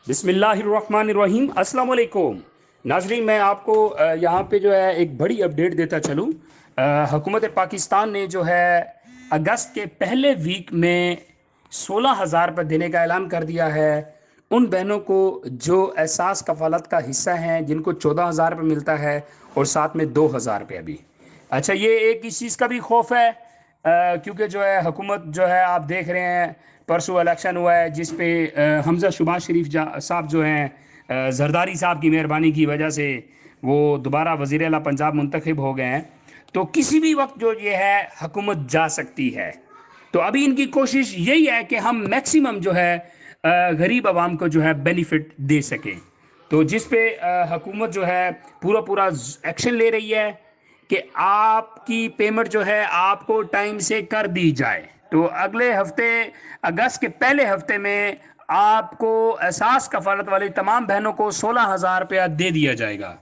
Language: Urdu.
بسم اللہ الرحمن الرحیم، السلام علیکم ناظرین۔ میں آپ کو یہاں پہ جو ہے ایک بڑی اپڈیٹ دیتا چلوں۔ حکومت پاکستان نے جو ہے اگست کے پہلے ویک میں 16,000 روپے دینے کا اعلان کر دیا ہے ان بہنوں کو جو احساس کفالت کا حصہ ہیں، جن کو 14,000 روپے ملتا ہے اور ساتھ میں 2,000 روپے بھی۔ اچھا، یہ ایک اس چیز کا بھی خوف ہے کیونکہ جو ہے حکومت جو ہے آپ دیکھ رہے ہیں، پرسوں الیکشن ہوا ہے جس پہ حمزہ شباز شریف صاحب جو ہیں، زرداری صاحب کی مہربانی کی وجہ سے وہ دوبارہ وزیر اعلیٰ پنجاب منتخب ہو گئے ہیں۔ تو کسی بھی وقت جو یہ ہے حکومت جا سکتی ہے۔ تو ابھی ان کی کوشش یہی ہے کہ ہم میکسیمم جو ہے غریب عوام کو جو ہے بینیفٹ دے سکیں۔ تو جس پہ حکومت جو ہے پورا پورا ایکشن لے رہی ہے کہ آپ کی پیمنٹ جو ہے آپ کو ٹائم سے کر دی جائے۔ تو اگلے ہفتے، اگست کے پہلے ہفتے میں آپ کو احساس کفالت والی تمام بہنوں کو 16,000 روپیہ دے دیا جائے گا۔